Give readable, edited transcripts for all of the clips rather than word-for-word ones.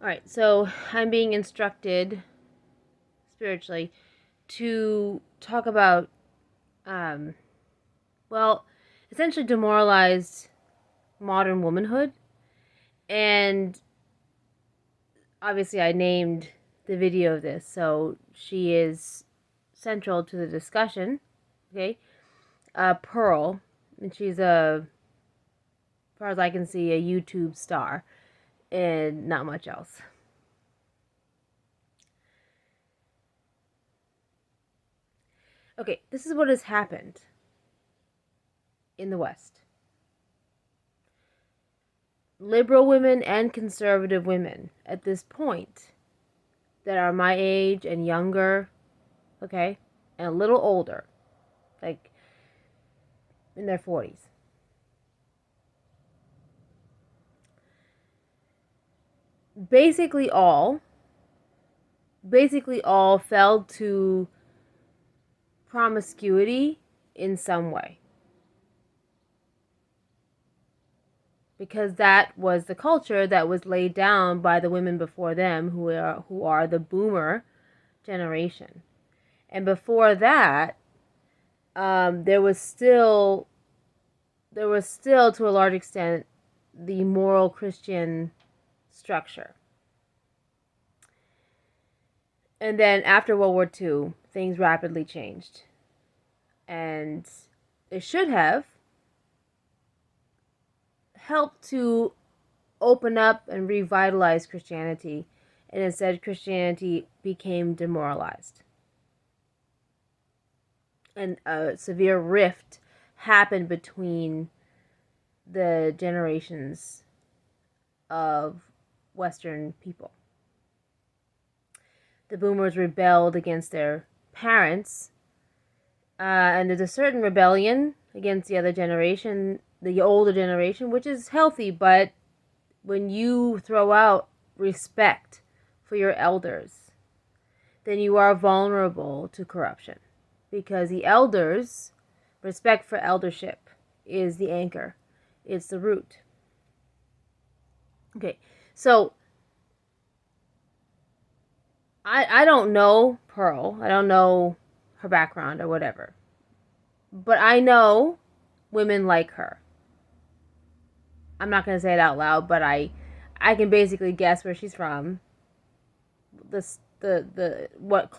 All right, so I'm being instructed spiritually to talk about, um, well, essentially demoralized modern womanhood. And obviously, I named the video of this, so she is central to the discussion. Okay, Pearl, and she's as far as I can see, a YouTube star, and not much else. Okay, this is what has happened in the West. Liberal women and conservative women at this point that are my age and younger, okay, and a little older, like in their 40s. Basically all fell to promiscuity in some way. Because that was the culture that was laid down by the women before them, who are the boomer generation. And before that, there was still to a large extent the moral Christian structure. And then after World War II, things rapidly changed. And it should have helped to open up and revitalize Christianity. And instead, Christianity became demoralized. And a severe rift happened between the generations of Western people. The boomers rebelled against their parents, and there's a certain rebellion against the other generation, the older generation, which is healthy, but when you throw out respect for your elders, then you are vulnerable to corruption. Because the elders, respect for eldership is the anchor. It's the root. Okay, so I don't know Pearl. I don't know her background or whatever. But I know women like her. I'm not going to say it out loud, but I can basically guess where she's from. The what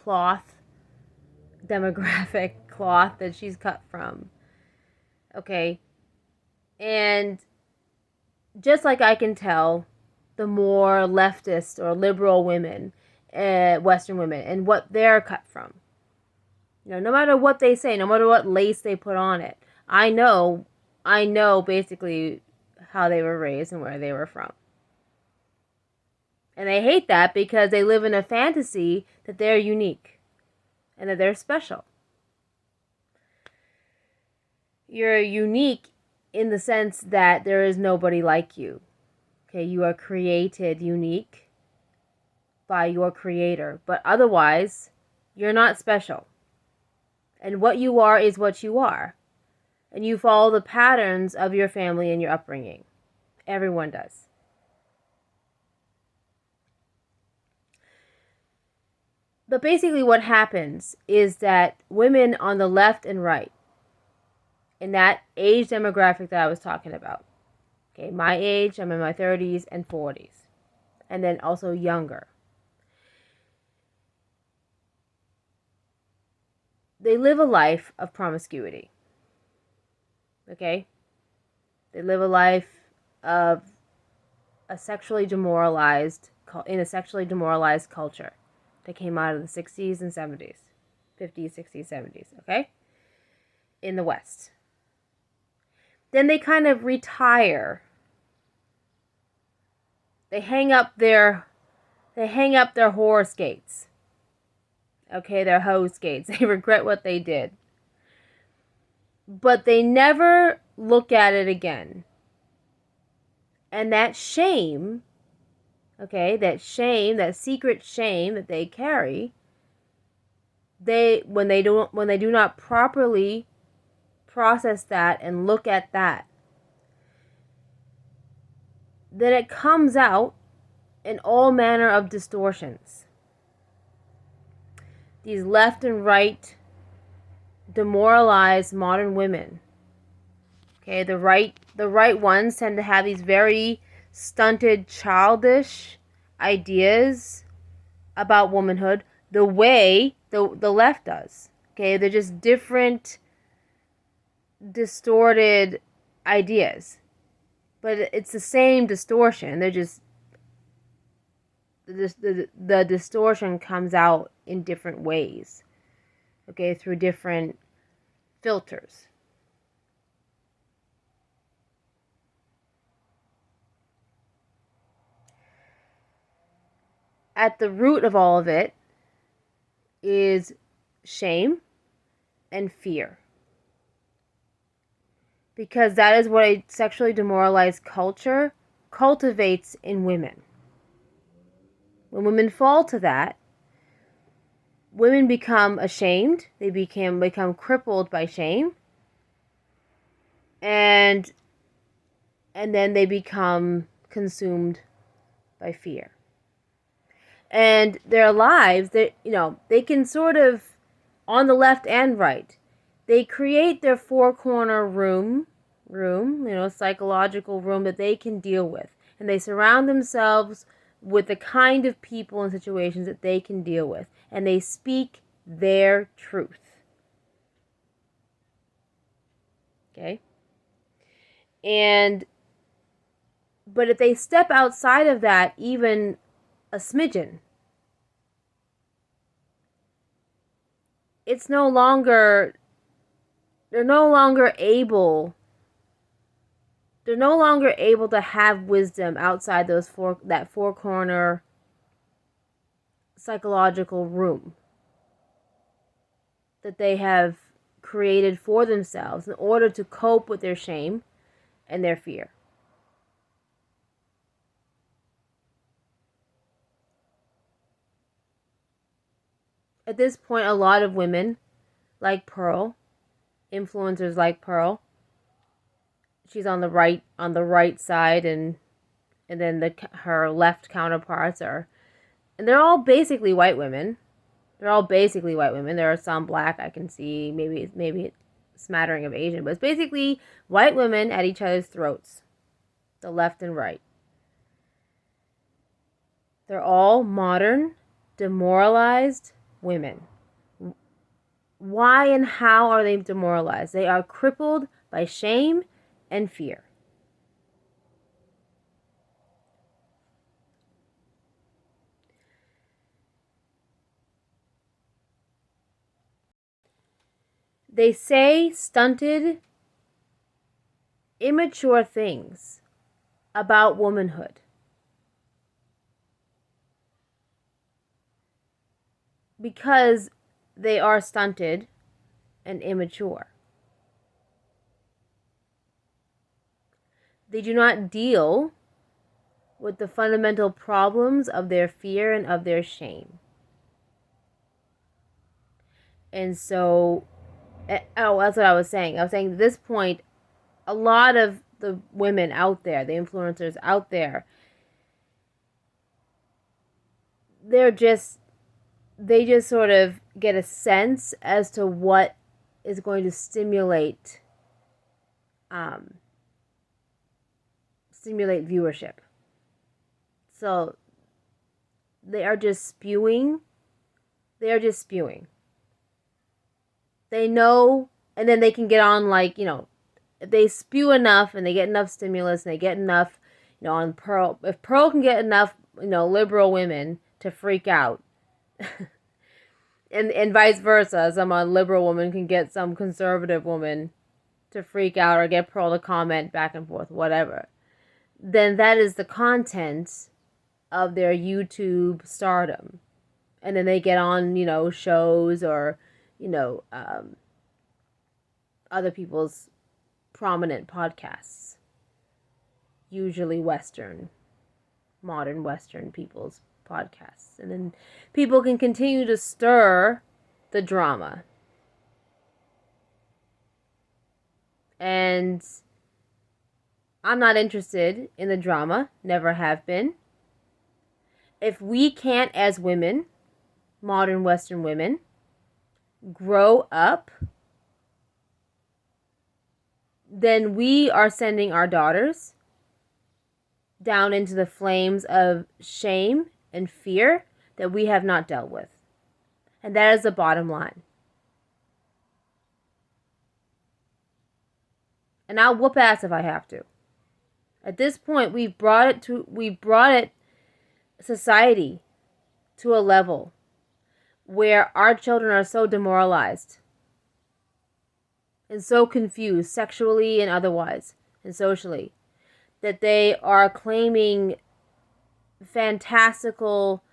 demographic cloth that she's cut from. Okay? And just like I can tell the more leftist or liberal women, Western women, and what they're cut from. No matter what they say, no matter what lace they put on it, I know basically how they were raised and where they were from. And they hate that because they live in a fantasy that they're unique and that they're special. You're unique in the sense that there is nobody like you. Okay, you are created unique by your creator, but otherwise, you're not special. And what you are is what you are. And you follow the patterns of your family and your upbringing. Everyone does. But basically what happens is that women on the left and right, in that age demographic that I was talking about, okay, my age, I'm in my 30s and 40s, and then also younger, they live a life of promiscuity. Okay? They live a life of in a sexually demoralized culture that came out of the 60s and 70s, 50s, 60s, 70s, okay? In the West. Then they kind of retire. They hang up their horror skates. Okay, their hoe skates. They regret what they did. But they never look at it again. And that shame, okay, that secret shame that they carry, when they do not properly process that and look at that, then it comes out and all manner of distortions. These left and right demoralized modern women. Okay, the right ones tend to have these very stunted, childish ideas about womanhood the way the left does. Okay, they're just different, distorted ideas. But it's the same distortion. They're just the distortion comes out in different ways. Okay, through different filters. At the root of all of it is shame and fear. Because that is what a sexually demoralized culture cultivates in women. When women fall to that, women become ashamed. They become crippled by shame. And then they become consumed by fear. And their lives, they can sort of, on the left and right, they create their four-corner room, psychological room that they can deal with. And they surround themselves with the kind of people and situations that they can deal with. And they speak their truth. Okay? But if they step outside of that, even a smidgen, they're no longer able to have wisdom outside that four corner psychological room that they have created for themselves in order to cope with their shame and their fear. At this point, a lot of women, like Pearl, influencers like Pearl, she's on the right side, and then her left counterparts are, and they're all basically white women. There are some black, I can see, maybe a smattering of Asian, but it's basically white women at each other's throats, the left and right. They're all modern, demoralized women. Why and how are they demoralized? They are crippled by shame and fear. They say stunted, immature things about womanhood. Because they are stunted and immature. They do not deal with the fundamental problems of their fear and of their shame. And so, that's what I was saying. I was saying at this point, a lot of the women out there, the influencers out there, they just sort of get a sense as to what is going to stimulate viewership. So they are just spewing. They know, and then they can get on, if they spew enough and they get enough stimulus and they get enough, on Pearl. If Pearl can get enough, liberal women to freak out, and vice versa, some liberal woman can get some conservative woman to freak out or get Pearl to comment back and forth, whatever, then that is the content of their YouTube stardom. And then they get on, shows or, other people's prominent podcasts. Usually modern Western people's podcasts. And then people can continue to stir the drama. And I'm not interested in the drama, never have been. if we can't, as women, modern Western women, grow up, then we are sending our daughters down into the flames of shame and fear that we have not dealt with. And that is the bottom line. And I'll whoop ass if I have to. At this point, we've brought society to a level where our children are so demoralized and so confused sexually and otherwise and socially that they are claiming fantastical,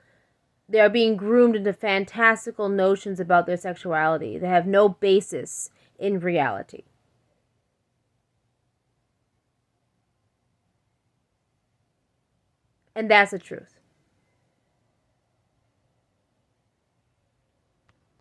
they are being groomed into fantastical notions about their sexuality that have no basis in reality. And that's the truth.